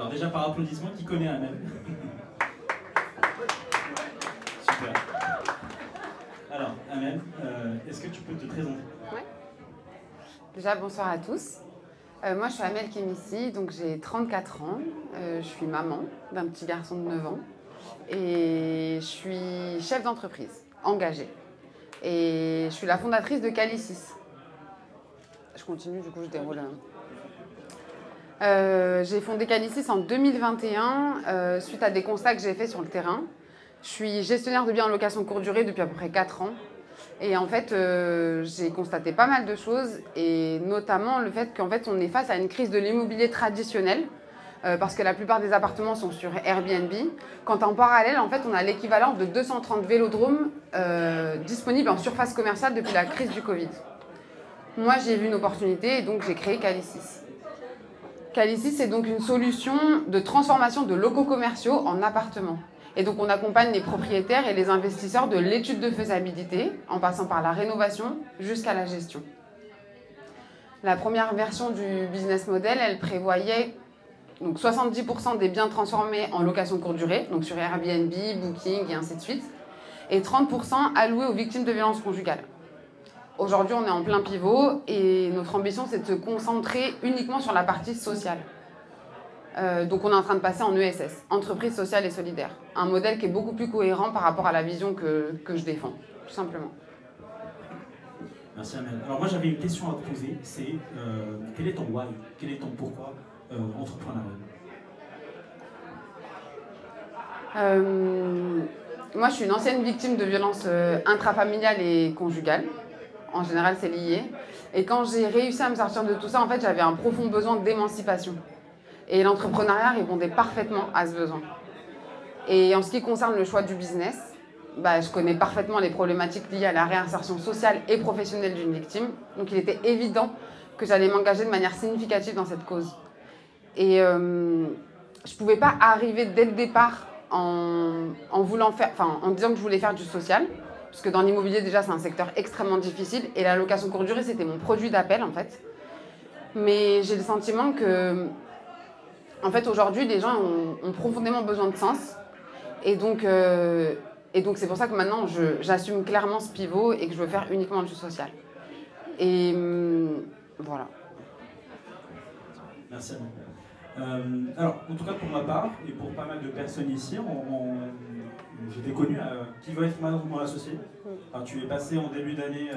Alors déjà par applaudissement, qui connaît Amel? Super. Alors Amel, est-ce que tu peux te présenter? Ouais. Déjà, bonsoir à tous. Moi, je suis Amel Kemissi, donc j'ai 34 ans. Je suis maman d'un petit garçon de 9 ans. Et je suis chef d'entreprise, engagée. Et je suis la fondatrice de Calicis. Je continue, du coup, je déroule. J'ai fondé Calicis en 2021 suite à des constats que j'ai faits sur le terrain. Je suis gestionnaire de biens en location courte durée depuis à peu près 4 ans. Et en fait, j'ai constaté pas mal de choses, et notamment le fait qu'en fait, on est face à une crise de l'immobilier traditionnel, parce que la plupart des appartements sont sur Airbnb, quand en parallèle, en fait, on a l'équivalent de 230 vélodromes disponibles en surface commerciale depuis la crise du Covid. Moi, j'ai vu une opportunité et donc j'ai créé Calicis. Calicis, c'est donc une solution de transformation de locaux commerciaux en appartements. Et donc on accompagne les propriétaires et les investisseurs de l'étude de faisabilité, en passant par la rénovation jusqu'à la gestion. La première version du business model, elle prévoyait donc 70% des biens transformés en location courte durée, donc sur Airbnb, Booking et ainsi de suite, et 30% alloués aux victimes de violences conjugales. Aujourd'hui, on est en plein pivot et notre ambition, c'est de se concentrer uniquement sur la partie sociale. Donc on est en train de passer en ESS, entreprise sociale et solidaire. Un modèle qui est beaucoup plus cohérent par rapport à la vision que je défends, tout simplement. Merci Amel. Alors moi j'avais une question à te poser, c'est quel est ton why? Quel est ton pourquoi entrepreneurial? Moi je suis une ancienne victime de violences intrafamiliales et conjugales. En général c'est lié. Et quand j'ai réussi à me sortir de tout ça, en fait j'avais un profond besoin d'émancipation. Et l'entrepreneuriat répondait parfaitement à ce besoin. Et en ce qui concerne le choix du business, je connais parfaitement les problématiques liées à la réinsertion sociale et professionnelle d'une victime. Donc il était évident que j'allais m'engager de manière significative dans cette cause. Et je ne pouvais pas arriver dès le départ en disant que je voulais faire du social. Parce que dans l'immobilier, déjà, c'est un secteur extrêmement difficile. Et la location courte durée, c'était mon produit d'appel, en fait. Mais j'ai le sentiment que... En fait, aujourd'hui, les gens ont profondément besoin de sens. Et donc c'est pour ça que maintenant, j'assume clairement ce pivot et que je veux faire uniquement du social. Et voilà. Merci. Alors, en tout cas, pour ma part, et pour pas mal de personnes ici, je t'ai connu à Qui veut être mon associé. Enfin, tu es passé en début d'année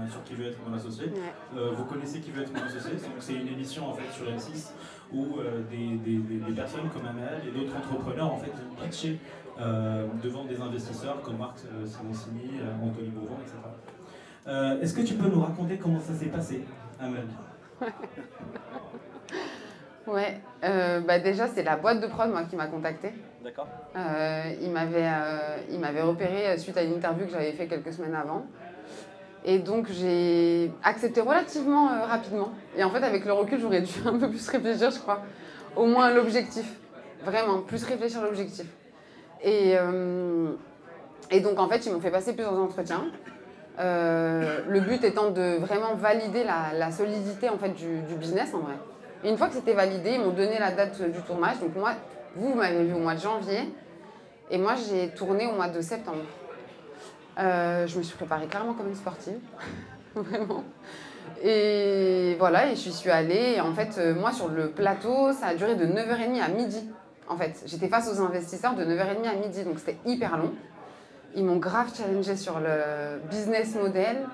sur Qui veut être mon associé. Ouais. Vous connaissez Qui veut être mon associé. C'est une émission en fait sur M6 où des personnes comme Amel et d'autres entrepreneurs en fait vont pitcher devant des investisseurs comme Marc Simoncini, Anthony Bourbon, etc. Est-ce que tu peux nous raconter comment ça s'est passé, Amel? Ouais, déjà c'est la boîte de prod moi qui m'a contactée. D'accord. Il m'avait repéré suite à une interview que j'avais fait quelques semaines avant. Et donc j'ai accepté relativement rapidement. Et en fait avec le recul j'aurais dû un peu plus réfléchir je crois. Au moins à l'objectif. Vraiment, plus réfléchir à l'objectif. Et donc en fait ils m'ont fait passer plusieurs entretiens. Le but étant de vraiment valider la solidité en fait, du business en vrai. Et une fois que c'était validé, ils m'ont donné la date du tournage. Donc moi, vous m'avez vu au mois de janvier. Et moi, j'ai tourné au mois de septembre. Je me suis préparée clairement comme une sportive. Vraiment. Et voilà, et je suis allée. Et en fait, moi, sur le plateau, ça a duré de 9h30 à midi. En fait, j'étais face aux investisseurs de 9h30 à midi. Donc c'était hyper long. Ils m'ont grave challengé sur le business model,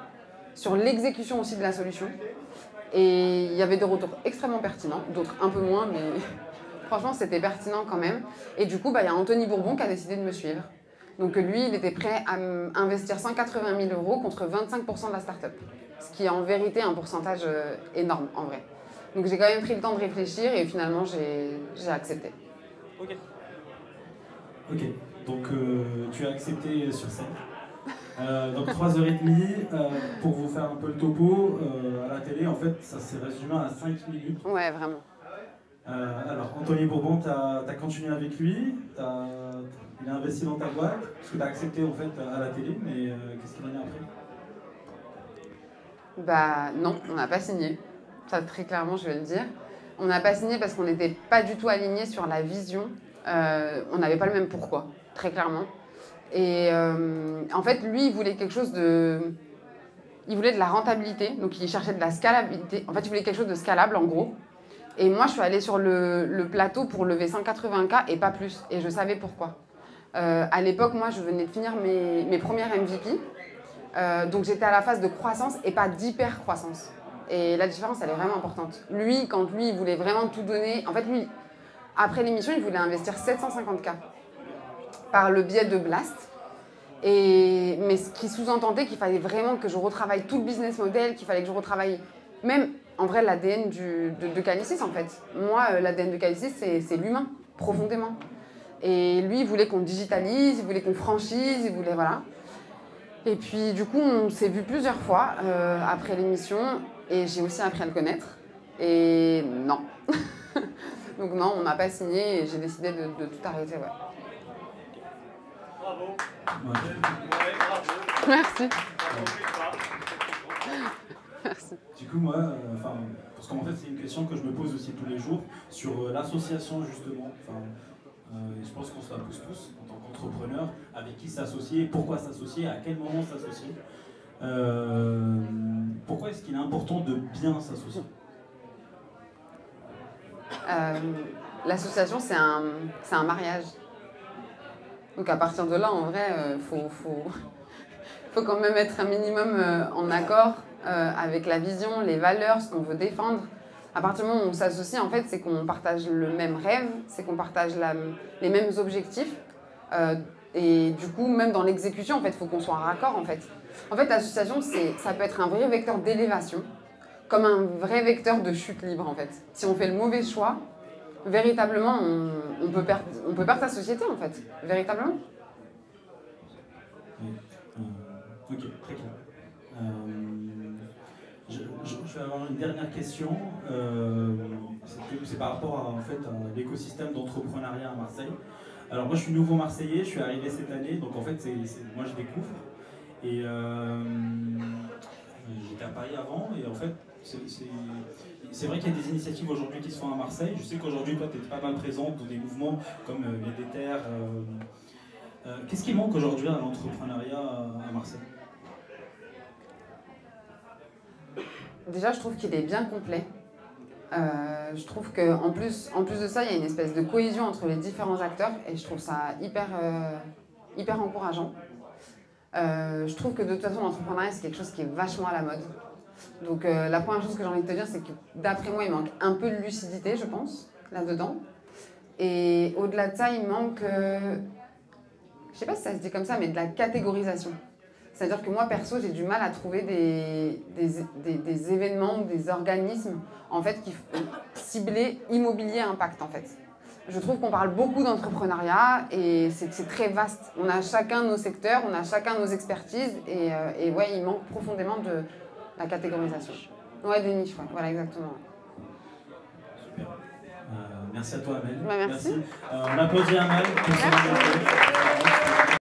sur l'exécution aussi de la solution. Et il y avait des retours extrêmement pertinents, d'autres un peu moins, mais franchement, c'était pertinent quand même. Et du coup, il y a Anthony Bourbon qui a décidé de me suivre. Donc lui, il était prêt à investir 180 000 € contre 25% de la start-up. Ce qui est en vérité un pourcentage énorme, en vrai. Donc j'ai quand même pris le temps de réfléchir et finalement, j'ai accepté. Ok. Ok. Donc tu as accepté sur scène. Donc 3h30, pour vous faire un peu le topo, à la télé, en fait, ça s'est résumé à 5 minutes. Ouais, vraiment. Alors, Anthony Bourbon, tu as continué avec lui, il a investi dans ta boîte, parce que tu as accepté en fait à la télé, mais qu'est-ce qu'il en est après? Non, on n'a pas signé. Ça, très clairement, je vais le dire. On n'a pas signé parce qu'on n'était pas du tout alignés sur la vision. On n'avait pas le même pourquoi, très clairement. Et en fait, lui, il voulait quelque chose de... Il voulait de la rentabilité, donc il cherchait de la scalabilité. En fait, il voulait quelque chose de scalable, en gros. Et moi, je suis allée sur le plateau pour lever 180K et pas plus. Et je savais pourquoi. À l'époque, moi, je venais de finir mes premières MVP. Donc, j'étais à la phase de croissance et pas d'hyper-croissance. Et la différence, elle est vraiment importante. Lui, quand lui, il voulait vraiment tout donner... En fait, lui, après l'émission, il voulait investir 750K par le biais de Blast. Mais ce qui sous-entendait qu'il fallait vraiment que je retravaille tout le business model, qu'il fallait que je retravaille même, en vrai, l'ADN de Calicis, en fait. Moi, l'ADN de Calicis, c'est l'humain, profondément. Et lui, il voulait qu'on digitalise, il voulait qu'on franchise, il voulait, voilà. Et puis, du coup, on s'est vu plusieurs fois après l'émission, et j'ai aussi appris à le connaître. Et non. Donc non, on n'a pas signé, et j'ai décidé de tout arrêter, ouais. Bravo. Ouais. Bravo. Merci. Merci. Du coup, moi, parce qu'en fait, c'est une question que je me pose aussi tous les jours sur l'association, justement. Je pense qu'on se la pose tous en tant qu'entrepreneur, avec qui s'associer, pourquoi s'associer, à quel moment s'associer. Pourquoi est-ce qu'il est important de bien s'associer? L'association, c'est un mariage. Donc à partir de là, en vrai, faut quand même être un minimum en accord avec la vision, les valeurs, ce qu'on veut défendre. À partir du moment où on s'associe, en fait, c'est qu'on partage le même rêve, c'est qu'on partage les mêmes objectifs. Et du coup, même dans l'exécution, en fait, il faut qu'on soit en raccord, en fait. En fait, l'association, ça peut être un vrai vecteur d'élévation, comme un vrai vecteur de chute libre, en fait. Si on fait le mauvais choix, véritablement, on peut perdre sa société, en fait. Véritablement. Oui. Ok, très clair. Je vais avoir une dernière question. C'est par rapport à l'écosystème d'entrepreneuriat à Marseille. Alors moi, je suis nouveau Marseillais, je suis arrivé cette année, donc en fait, moi, je découvre. Et j'étais à Paris avant, et en fait, c'est vrai qu'il y a des initiatives aujourd'hui qui se font à Marseille. Je sais qu'aujourd'hui, toi, tu es pas mal présente dans des mouvements comme les Déterres. Qu'est-ce qui manque aujourd'hui à l'entrepreneuriat à Marseille? Déjà, je trouve qu'il est bien complet. Je trouve qu'en plus de ça, il y a une espèce de cohésion entre les différents acteurs et je trouve ça hyper encourageant. Je trouve que de toute façon, l'entrepreneuriat, c'est quelque chose qui est vachement à la mode. Donc la première chose que j'ai envie de te dire, c'est que d'après moi, il manque un peu de lucidité, je pense, là-dedans. Et au-delà de ça, il manque, je sais pas si ça se dit comme ça, mais de la catégorisation. C'est-à-dire que moi, perso, j'ai du mal à trouver des événements ou des organismes en fait, qui ciblés immobilier impact, en fait. Je trouve qu'on parle beaucoup d'entrepreneuriat et c'est très vaste. On a chacun nos secteurs, on a chacun nos expertises et ouais, il manque profondément de la catégorisation. Ouais, des niches, ouais. Voilà, exactement. Super. Merci à toi, Amel. Bah, merci. On applaudit Amel pour son